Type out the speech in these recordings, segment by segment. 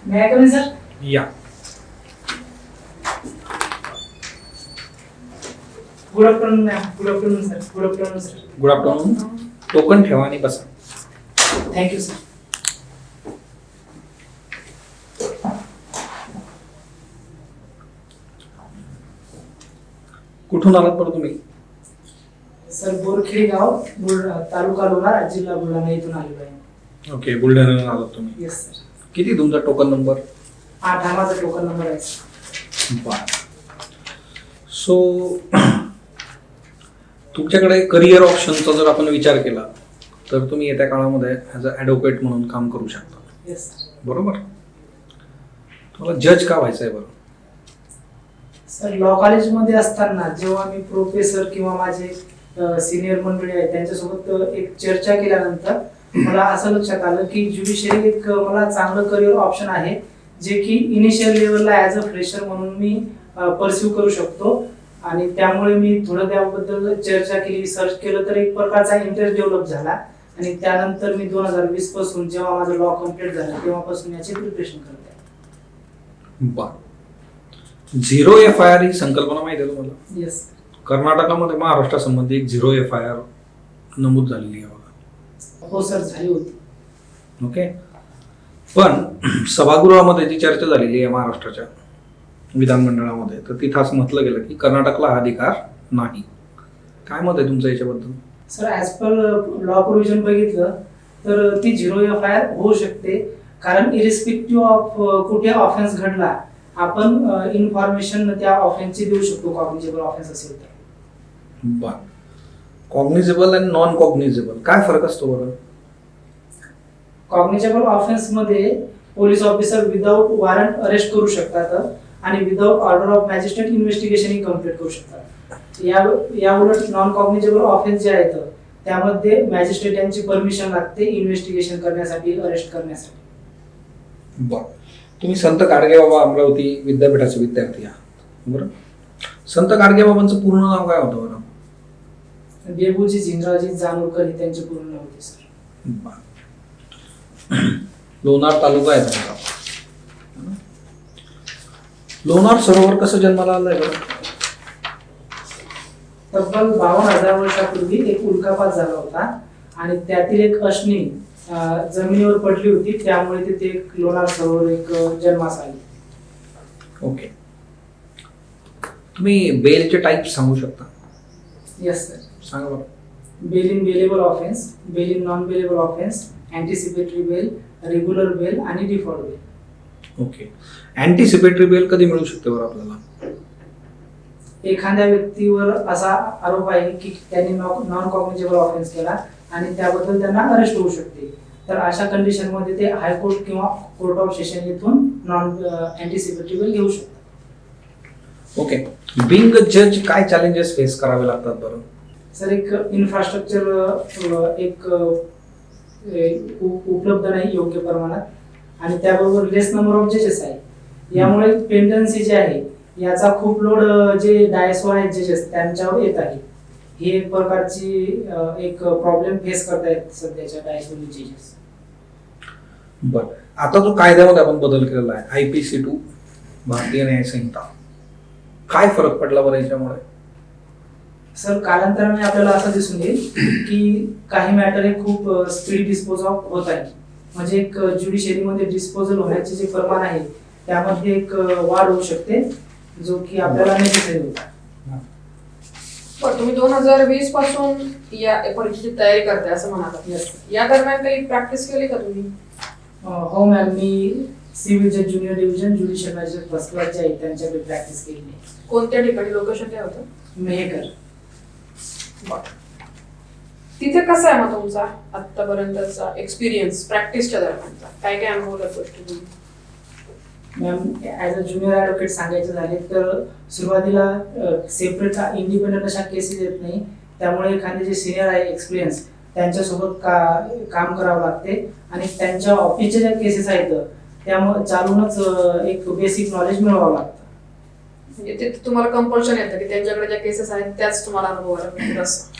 May I come in, sir? या. Good afternoon, ma'am. Good afternoon, sir. Good afternoon, sir. Good afternoon. Token ठेवा आणि बसा. Thank you, sir. कुठून आलात बरं तुम्ही? सर बोरखेडी गाव तालुका लोणार जिल्हा बुलढाणा इथून आलेलो आहे. ओके, बुलढाण्याला आलात तुम्ही. Yes sir. किती तुमचा टोकन नंबर? 8 हा माझा टोकन नंबर आहे सर. बर. सो तुमच्याकडे करिअर ऑप्शनचा जर आपण विचार केला तर तुम्ही येत्या काळामध्ये ॲज अ ॲडव्होकेट म्हणून काम करू शकता. Yes sir. बरोबर. तुम्हाला जज का व्हायचं आहे बरं? सर लॉ कॉलेजमध्ये असताना जेव्हा मी प्रोफेसर किंवा माझे सिनियर मंडळी आहेत त्यांच्यासोबत एक चर्चा केल्यानंतर मला असं लक्षात आलं की ज्युडिशियरी एक मला चांगलं करिअर ऑप्शन आहे जे की इनिशियल लेवलला ॲज अ फ्रेशर म्हणून मी परस्यू करू शकतो. आणि त्यामुळे मी थोडं त्याबद्दल चर्चा केली, सर्च केलं तर एक प्रकारचा इंटरेस्ट डेव्हलप झाला. आणि त्यानंतर मी 2020 पासून जेव्हा माझं लॉ कम्प्लीट झालं तेव्हापासून याची प्रिपरेशन करत आहे. बर. झिरो FIR ही संकल्पना माहिती आहे तुम्हाला? येस. कर्नाटकामध्ये महाराष्ट्रासंबंधी एक झिरो FIR नमूद झालेली आहे बघा. हो सर, झाली होती. ओके. पण सभागृहामध्ये जी चर्चा झालेली आहे महाराष्ट्राच्या विधानमंडळामध्ये तर तिथं असं म्हटलं गेलं की कर्नाटकला हा अधिकार नाही. काय मत आहे तुमचं याच्याबद्दल? Sir as per law provision बघितलं तर ती झिरो FIR होऊ शकते, कारण इरिस्पेक्टिव्ह ऑफ कुठे ऑफेन्स घडला आपण इन्फॉर्मेशन त्या ऑफेन्सची देऊ शकतो कॉग्निजेबल ऑफेन्स असेल तर. बर. कॉग्निजेबल आणि नॉन कॉग्निजेबल काय फरक असतो बरं? कॉग्निजेबल ऑफेन्स मध्ये police officer without warrant arrest करू शकतात आणि विदाउट ऑर्डर ऑफ मॅजिस्ट्रेट इन्व्हेस्टिगेशनही कम्प्लीट करू शकतात. या उलट नॉन कॉग्निजेबल ऑफेन्स जे आहेत त्यामध्ये मॅजिस्ट्रेट यांची परमिशन लागते इन्व्हेस्टिगेशन करण्यासाठी, अरेस्ट करण्यासाठी. बर. तुम्ही संत गाडगेबाबा अमरावती विद्यापीठाचे विद्यार्थी आहात, बरं? संत गाडगेबाबांचं पूर्ण नाव काय होतं बरं? बेबूजी झिंजरावजी जानोरकर हे त्यांचे पूर्ण नाव होते सर. बर. लोणार तालुका आहे त्यांचा. लोणार सरोवर कसं जन्माला आलंय बरं? तब्बल 52,000 वर्षापूर्वी एक उल्कापात झाला होता आणि त्यातील एक अशनी जमिनीवर पडली होती, त्यामुळे तिथे एक लोणार सरोवर एक जन्मास आले. ओके. तुम्ही बेलचे टाईप सांगू शकता? Yes sir. सांगा बरं. Bail in bailable offence, bail in non bailable offence, anticipatory bail, regular bail आणि default bail. Okay. Anticipatory bail कधी मिळू शकते बरं आपल्याला? एखाद्या व्यक्तीवर असा आरोप आहे की त्यांनी नॉन कॉग्निजेबल ऑफेन्स केला आणि त्याबद्दल त्यांना अरेस्ट होऊ शकते, तर अशा कंडिशन मध्ये ते हायकोर्ट किंवा कोर्ट ऑफ सेशन येथून नॉन अँटिसिपेटरी बेल घेऊ शकतात. ओके. बिंग जज काय चॅलेंजेस फेस करावे लागतात बरं? सर एक इन्फ्रास्ट्रक्चर एक उपलब्ध नाही योग्य प्रमाणात आणि त्याबरोबर लेस नंबर ऑफ जजेस आहे. यामुळे पेंडन्सी जे आहे याचा खूप लोड जे डायसवर आहेत जजेस त्यांच्यावर येत आहे. ही एक प्रकारची एक प्रॉब्लेम फेस करतायत सध्याच्या डायसवरील जजेस. बरं. आता जो कायद्यामध्ये आपण बदल केलेला आहे IPC 2 भारतीय न्याय संहिता, काय फरक पडला बरं याच्यामुळे? सर कालांतराने आपल्याला असं दिसून येईल की काही मॅटर हे खूप स्पीड डिस्पोज ऑफ होत आहे. म्हणजे एक ज्युडिशियरीमध्ये डिस्पोजल होण्याचे जे प्रमाण आहे त्यामध्ये एक वाढ होऊ शकते, जो की आपल्याला नेसेसरी होता. पण तुम्ही 2020 पासून या परीक्षेची तयारी करताय असं म्हणाला. Yes. या दरम्यान काही प्रॅक्टिस केली का तुम्ही? हो मॅम, मी सिव्हिल जज junior division judicial magistrate first class जे आहेत त्यांच्याकडे प्रॅक्टिस केली आहे. कोणत्या ठिकाणी, लोकेशन काय होतं? मेहकर. तिथे कसा आहे मग तुमचा आतापर्यंतचा एक्सपिरियन्स प्रॅक्टिसच्या दरम्यानचा? काय काय अनुभवल्या गोष्टी तुम्ही? Ma'am as a junior advocate सांगायचं झाले तर सुरुवातीला सेपरेट इंडिपेंडंट अशा केसेस येत नाही, त्यामुळे एखादे जे सिनियर आहे एक्सपिरियन्स त्यांच्यासोबत काम करावं लागते आणि त्यांच्या ऑफिसच्या ज्या केसेस आहेत त्यामुळे चालूनच एक बेसिक नॉलेज मिळवावं लागतं. म्हणजे ते तुम्हाला कंपल्शन येतं की त्यांच्याकडे ज्या केसेस आहेत त्याच तुम्हाला अनुभवायला मिळतील असं?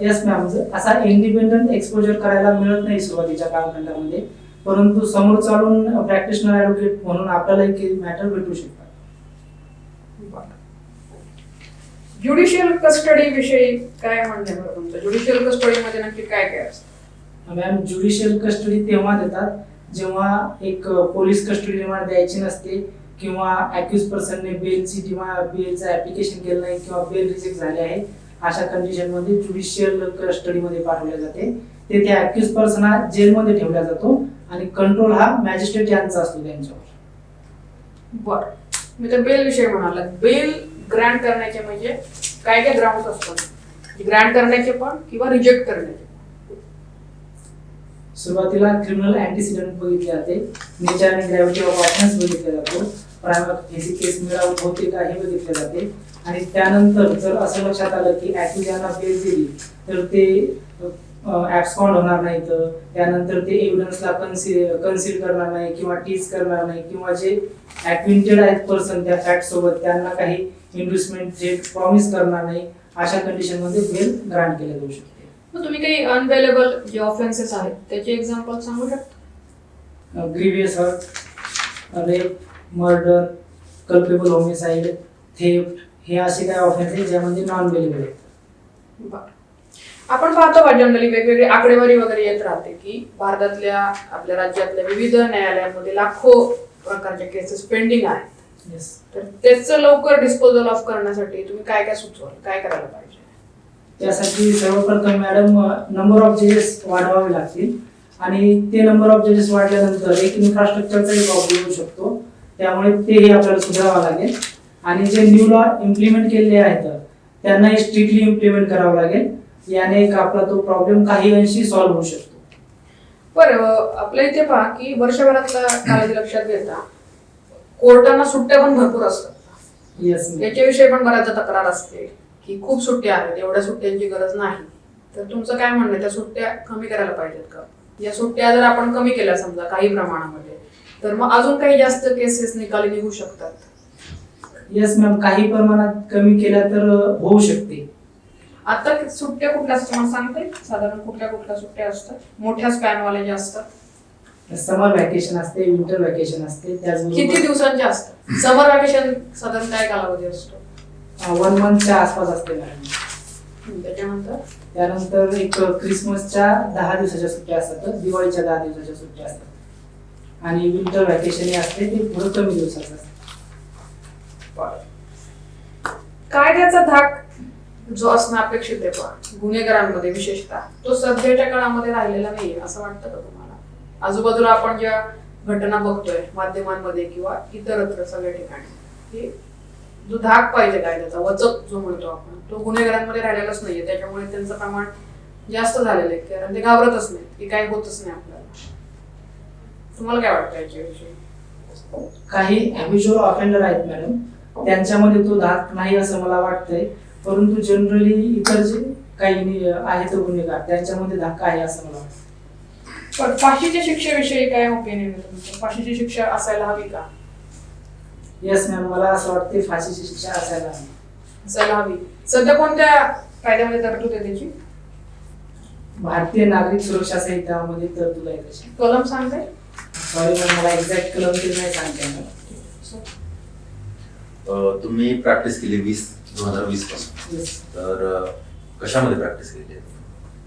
Yes ma'am. असा इंडिपेंडंट एक्सपोजर करायला मिळत नाही सुरुवातीच्या कालखंडामध्ये, परंतु समोर चालून प्रॅक्टिशनर ऍडव्होकेट म्हणून आपल्याला एक मॅटर भेटू शकतात. ज्युडिशियल कस्टडी विषयी काय म्हणणं आहे बरं तुमचं? ज्युडिशियल कस्टडीमध्ये नक्की काय काय असतं? मॅम, ज्युडिशियल कस्टडी तेव्हा देतात जेव्हा एक पोलीस कस्टडी रिमांड द्यायची नसते किंवा अक्यूज पर्सनने बेलचं ऍप्लिकेशन केलं नाही किंवा बेल रिजेक्ट झाले आहे, अशा कंडिशन मध्ये ज्युडिशियल कस्टडी मध्ये पाठवले जाते. तेथे अक्यूज पर्सन हा जेलमध्ये ठेवला जातो आणि कंट्रोल हा मॅजिस्ट्रेट यांचा असतो त्यांच्यावर. बरं, मी तर बेल विषयी म्हणाला. बेल ग्रँट करण्याचे म्हणजे काय काय ग्राउंड असतात? ग्रँट करण्याचे पण किंवा रिजेक्ट करण्याचे? सुरुवातीला क्रिमिनल अँटीसिडेंट बघितले जाते, नेचर आणि ग्रॅव्हिटी ऑफ ऑफेन्स बघितला जातो, प्रायमरी फेसी केस मिळावत होते का हे बघितले जाते. आणि त्यानंतर जर असं लक्षात आलं की अॅक्युज यांना बेल दिली तर ते ऍब्सकॉन्ड होणार नाहीत, त्यानंतर ते एव्हिडन्सला कन्सील करणार नाही किंवा टीच करणार नाही किंवा जे ऍक्विंटेड आहेत पर्सन त्या फॅक्ट सोबत त्यांना काही इन्व्हेस्टमेंट जे प्रॉमिस करणार नाही, अशा कंडिशन मध्ये बेल ग्रांट केल्या जाऊ शकते. मग तुम्ही काही अनवेलेबल जे ऑफेन्सेस आहेत त्याचे एक्झाम्पल सांगू शकता? Grievous hurt, rape, murder, culpable homicide, theft हे असे काही ऑफेन्स आहेत ज्यामध्ये नॉन बेलेबल आहेत. बरं, आपण पाहतो का जनरली वेगवेगळी आकडेवारी वगैरे येत राहते की भारतातल्या आपल्या राज्यातल्या विविध न्यायालयांमध्ये लाखो प्रकारच्या केसेस पेंडिंग आहेत. Yes. तर त्याचं लवकर डिस्पोजल ऑफ करण्यासाठी तुम्ही काय काय सुचवाल, काय करायला पाहिजे? त्यासाठी सर्वप्रथम मॅडम नंबर ऑफ जजेस वाढवावे लागतील आणि ते नंबर ऑफ जजेस वाढल्यानंतर एक इन्फ्रास्ट्रक्चरचा एक प्रॉब्लेम येऊ शकतो, त्यामुळे तेही आपल्याला सुधारावं लागेल. आणि जे न्यू लॉ इम्प्लिमेंट केलेले आहेत त्यांनाही स्ट्रिक्टली इम्प्लिमेंट करावं लागेल. याने एक आपला तो प्रॉब्लेम काही अंशी सॉल्व्ह होऊ शकतो. बरं, आपल्या इथे पहा की वर्षभरातला कालावधी लक्षात घेता कोर्टांना सुट्ट्या पण भरपूर असतात. येस, याच्याविषयी पण बऱ्याचदा तक्रार असते की खूप सुट्ट्या आहेत, एवढ्या सुट्ट्यांची गरज नाही. तर तुमचं काय म्हणणं आहे, त्या सुट्ट्या कमी करायला पाहिजेत का? या सुट्ट्या जर आपण कमी केल्या समजा काही प्रमाणामध्ये तर मग अजून काही जास्त केसेस निकाली निघू शकतात. येस मॅम, काही प्रमाणात कमी केल्या तर होऊ शकते. आता सुट्ट्या कुठल्या असतात मला सांगता येईल? साधारण कुठल्या कुठल्या सुट्ट्या असतात मोठ्या स्पॅनवाल्या ज्या असतात? समर व्हॅकेशन असते, विंटर व्हॅकेशन असते, किती त्याचबरोबर दिवसांच्या असतात? समर व्हॅकेशन साधारण काय कालावधी असतो? 1 मंथच्या आसपास असते मॅडम. त्यानंतर एक क्रिसमसच्या 10 दिवसाच्या सुट्ट्या असतात, दिवाळीच्या 10 दिवसाच्या सुट्ट्या असतात आणि विंटर व्हॅकेशन असते ते पुढे कमी दिवसाचं असतं. कायद्याचा धाक जो असणं अपेक्षित आहे पण गुन्हेगारांमध्ये विशेषतः तो सध्याच्या काळामध्ये राहिलेला नाहीये असं वाटतं का तुम्हाला? आजूबाजूला आपण ज्या घटना बघतोय माध्यमांमध्ये किंवा इतरत्र सगळ्या ठिकाणी, हे जो धाक पाहिजे कायद्याचा, वचक जो म्हणतो आपण, तो गुन्हेगारांमध्ये राहिलेलाच नाहीये. त्याच्यामुळे त्यांचं प्रमाण जास्त झालेलं आहे कारण ते घाबरतच नाही की काय होतच नाही आपल्याला. तुम्हाला काय वाटतं याच्याविषयी? काही हॅबिच्युअल ऑफेंडर आहेत मॅडम, त्यांच्यामध्ये तो धाक नाही असं मला वाटतंय, परंतु जनरली इतर जे काही आहेत गुन्हेगार त्यांच्यामध्ये धाक आहे असं मला वाटतं. पण फाशीच्या शिक्षेविषयी काय ओपिनियन आहे तुमचं? फाशीची शिक्षा असायला हवी का? येस मॅम, मला असं वाटते फाशीची शिक्षा असायला हवी. असायला हवी. सध्या कोणत्या कायद्यामध्ये तरतूद आहे त्याची? भारतीय नागरिक सुरक्षा संहितामध्ये तरतूद आहे त्याची. कलम सांगताय? सॉरी मॅम, मला एक्झॅक्ट कलम ते नाही सांगता येणार. तुम्ही प्रॅक्टिस केली 2020 पासून, Yes. तर कशामध्ये प्रॅक्टिस केली आहे?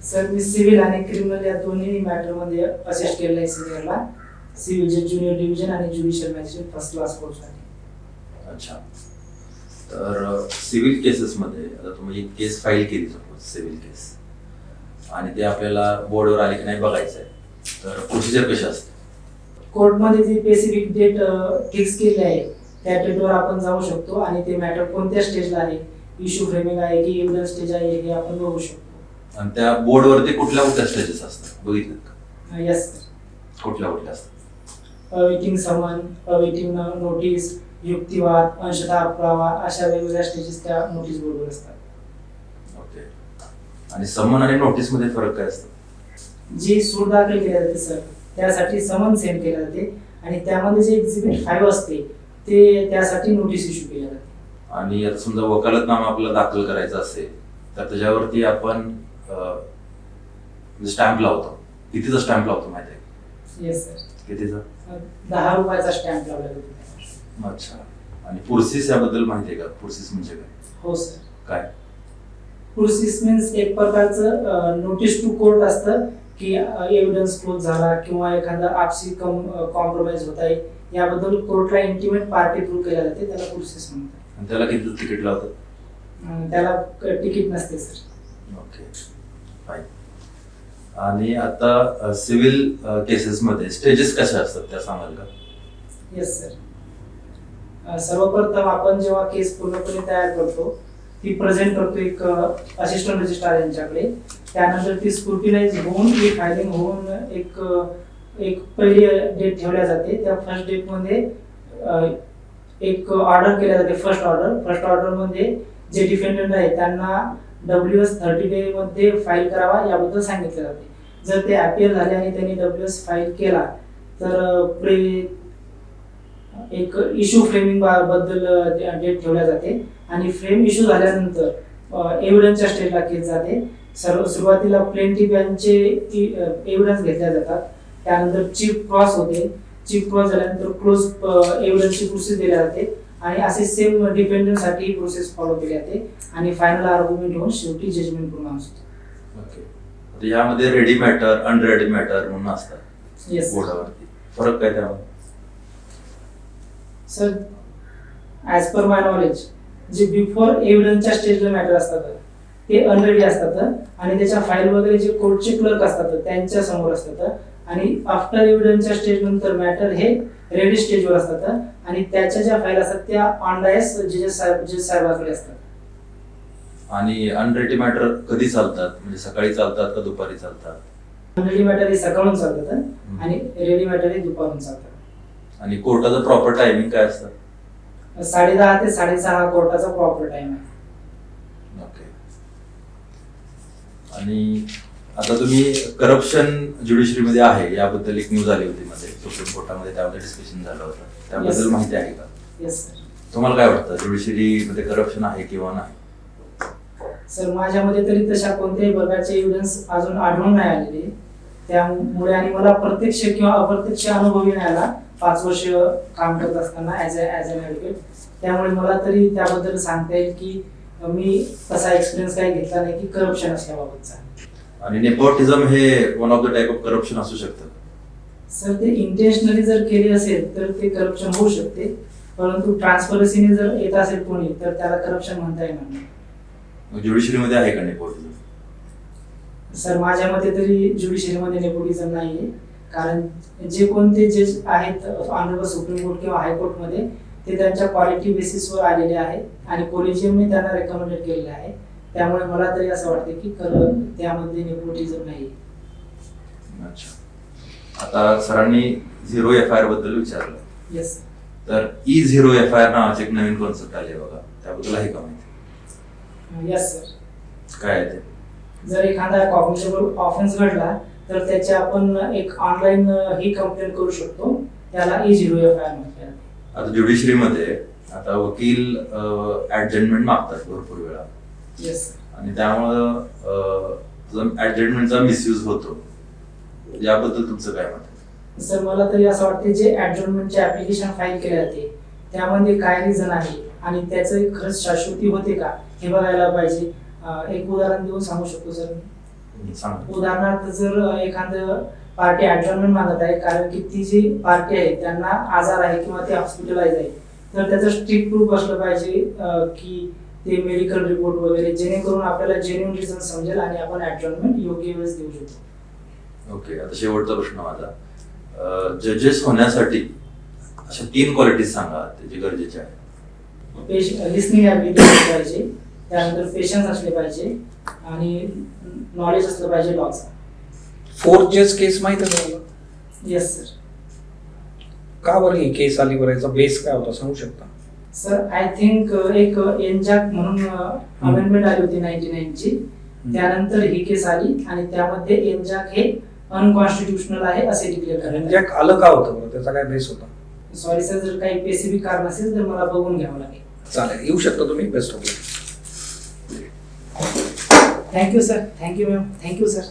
सर, मी सिव्हिल आणि क्रिमिनल या दोन्ही मॅटरमध्ये असिस्ट केलं आहे सिनियरला. सिव्हिलचे ज्युनियर डिव्हिजन आणि ज्युडिशियल मॅजिस्ट्रेट फर्स्ट क्लास कोर्ससाठी. अच्छा, तर सिव्हिल केसेसमध्ये आता तुम्ही एक केस फाईल केली सपोज सिव्हिल केस आणि ते आपल्याला बोर्डवर आले की नाही बघायचं आहे, तर प्रोसिजर कशी असते? कोर्टमध्ये जी स्पेसिफिक डेट फिक्स केली आहे त्या डेटवर आपण जाऊ शकतो आणि ते मॅटर कोणत्या स्टेजला आहे, इश्यू फ्रेमिंग आहे की एव्हिडन्स स्टेज आहे हे आपण बघू शकतो. आणि त्या बोर्डवरती कुठल्या कुठल्या स्टेजेस असतात बघितलं का? Yes sir. कुठल्या कुठल्या असतात? अवेटिंग समन, अवेटिंग नोटीस, युक्तिवाद, अंशतः पुरावा अशा वेगवेगळ्या स्टेजेस त्या नोटीस बोर्डवर असतात. ओके, आणि समन आणि नोटीस मध्ये फरक काय असतो? जी सूट दाखल केली जाते सर त्यासाठी समन सेंड केले जाते आणि त्यामध्ये जे एक्झिबिट 5 असते ते त्यासाठी नोटीस इश्यू केल्या जाते. आणि आता समजा वकालतनामा आपल्याला दाखल करायचा असेल तर त्याच्यावरती आपण स्टॅम्प लावतो. कितीचा स्टॅम्प लावतो माहिती आहे? Yes sir. कितीचा? 10 रुपयाचा स्टॅम्प लावला होता. अच्छा. आणि पुर्सिस याबद्दल माहिती आहे का? पुर्सिस म्हणजे काय? हो सर. काय? प्रोसेस मीन्स एक प्रकारचं नोटीस टू कोर्ट असतं की एव्हिडन्स क्लोज झाला किंवा एखादा आपसी कॉम्प्रोमाइज होत आहे याबद्दल कोर्टला इंटिमेट पार्टी थ्रू केल्या जाते, त्याला प्रोसेस म्हणतात. आणि त्याला किती तिकीट लावतात? त्याला तिकीट नसते सर. Okay, fine. आणि आता सिव्हिल केसेसमध्ये स्टेजेस कशा असतात त्या सांगाल का? Yes sir. सर्वप्रथम आपण जेव्हा केस पूर्णपणे तयार करतो ती प्रेझेंट करतो एक असिस्टंट रजिस्ट्रार यांच्याकडे. त्यानंतर ती स्क्रुटिनाइज होऊन ती फायलिंग होऊन एक पहिली डेट ठेवल्या जाते. त्या फर्स्ट डेटमध्ये एक ऑर्डर केल्या जाते. फर्स्ट ऑर्डरमध्ये जे डिफेंडंट आहे त्यांना WS 30 डे मध्ये फाईल करावा याबद्दल सांगितले जाते. जर ते अपील झाले आणि त्यांनी WS फाईल केला तर एक इश्यू फ्रेमिंग बद्दल डेट ठेवल्या जाते आणि फ्रेम इश्यू झाल्यानंतर एव्हिडन्सच्या स्टेजला केस जाते. सुरुवातीला प्लेंटिफ यांचे एव्हिडन्स घेतल्या जातात. त्यानंतर चीफ क्रॉस होते. चीफ क्रॉस झाल्यानंतर क्लोज एव्हिडन्सची प्रोसेस दिली जाते आणि असे सेम डिफेंडंटसाठी प्रोसेस फॉलो केली जाते आणि फायनल आर्ग्युमेंट होऊन शेवटी जजमेंट पूर्ण असतो. ओके. आता यामध्ये रेडी मॅटर, अनरेडी मॅटर म्हणून असतात. येस बोर्डावरती फरक काय त्यामध्ये? सर, ॲज पर माय नॉलेज जे बिफोर एव्हिडन्सच्या स्टेजला मॅटर असतात ते अनरेडी असतात आणि त्याच्या फाईल वगैरे जे कोर्टचे क्लर्क असतात त्यांच्या समोर असतात आणि आफ्टर एव्हिडन्सच्या स्टेज नंतर मॅटर हे रेडी स्टेजवर असतात आणि त्याच्या ज्या फाईल असतात त्या ऑन डायस जज साहेबांकडे असतात. आणि अनरेडी मॅटर कधी चालतात? म्हणजे सकाळी चालतात का दुपारी चालतात? अनरेडी मॅटर हे सकाळून चालतात आणि रेडी मॅटर हे दुपारून चालतात. आणि कोर्टाचं प्रॉपर टायमिंग काय असतं? 10:30 ते 6:30 कोर्टाचा प्रॉपर टाइम आहे. ओके. आणि आता तुम्ही करप्शन ज्युडिशरीमध्ये आहे याबद्दल एक न्यूज आली होती मध्ये सुप्रीम कोर्टामध्ये, त्यामध्ये डिस्कशन झालं होतं, त्याबद्दल Yes. माहिती आहे का? Yes sir. तुम्हाला काय वाटतं ज्युडिशरीमध्ये करप्शन आहे किंवा नाही? सर, माझ्यामध्ये तरी तशा कोणत्याही प्रकारचे एव्हिडन्स अजून आढळून नाही आलेले. त्यामुळे आणि मला प्रत्यक्ष किंवा अप्रत्यक्ष अनुभवी नाही आला 5 वर्ष काम करत असताना ॲज अन ॲडव्होकेट. त्यामुळे मला तरी त्याबद्दल सांगता येईल की मी तसा एक्सपिरियन्स काही घेतला नाही की करप्शन असल्याबाबतचा. आणि नेपोटिझम हे one of the type of corruption असू शकतं? सर, ते इंटेन्शनली जर केले असेल तर ते करप्शन होऊ शकते, परंतु ट्रान्सपरन्सीने जर येत असेल कोणी तर त्याला करप्शन म्हणता येणार नाही. ज्युडिशरीमध्ये आहे का नेपोटिझम? सर, माझ्या मते तरी ज्युडिशरीमध्ये नेपोटिझम नाहीये, कारण जे कोणते जज आहेत ऑनरेबल सुप्रीम कोर्ट किंवा हायकोर्टमध्ये ते त्यांच्या क्वालिटी बेसिसवर आलेले आहेत आणि कोलेजियमने त्यांना रेकमेंडेड केलेले आहे. त्यामुळे मला तरी असं वाटतं की त्यामध्ये नेपोटिझम नाही. अच्छा. आता सरांनी 0 FIR बद्दल विचारलं. येस. तर E0 FIR नावाचे एक नवीन कॉन्सेप्ट आले बघा, त्याबद्दल आहे का माहिती? Yes sir. काय आहे ते? जर एखादा कॉग्निशनेबल ऑफेन्स घडला तर त्याची आपण एक ऑनलाईन ही कंप्लेंट करू शकतो, त्याला E0 FIR म्हणतात. आता ज्युडिशरीमध्ये आता वकील ऍडजमेंट मागतात भरपूर वेळा. येस. आणि त्यामुळं ऍडजमेंटचा मिसयूज होतो, याबद्दल तुमचं काय मत आहे? सर, मला तरी असं वाटते जे ऍडजॉर्नमेंटचे ऍप्लिकेशन फाईल केले जाते त्यामध्ये काय रिझन आहे आणि त्याचं खरंच शाश्वती होते का हे बघायला पाहिजे. एक उदाहरण देऊन सांगू शकतो सर. सांगा. उदाहरणार्थ जर एखादं पार्टी ऍडजॉर्नमेंट मागत आहे कारण की ती जी पार्टी आहे त्यांना आजार आहे किंवा ते हॉस्पिटलाइज आहे, तर त्याचं स्ट्रिक्ट प्रूफ असलं पाहिजे की ते मेडिकल रिपोर्ट वगैरे, जेणेकरून आपल्याला जेन्युइन रिझन समजेल आणि आपण ऍडजॉर्नमेंट योग्य वेळेस देऊ शकतो. ओके. आता शेवटचा प्रश्न माझा, जजेस होण्यासाठी अशा 3 क्वालिटीज सांगा ते जे गरजेचे आहे. लिसनिंग ॲबिलिटी असली पाहिजे, त्यानंतर पेशन्स असले पाहिजे आणि नॉलेज असलं पाहिजे लॉचा. 4 जज केस माहिती आहे तुम्हाला? Yes sir. का बरं ही केस आली बरं? याचा बेस काय होता सांगू शकता? सर, आय थिंक एक एनजॅक म्हणून अमेंडमेंट आली होती 99 ची, त्यानंतर ही केस आली आणि त्यामध्ये एनजॅक हे अनकॉन्स्टिट्युशनल आहे असे डिक्लेअर करण्यात आले. एनजॅक आलं का होतं बरं? त्याचा काय बेस होता? सॉरी सर, जर काही स्पेसिफिक कारण असेल तर मला बघून घ्यावं लागेल. चालेल, येऊ शकता तुम्ही. Best of luck. Thank you sir. Thank you ma'am. Thank you sir.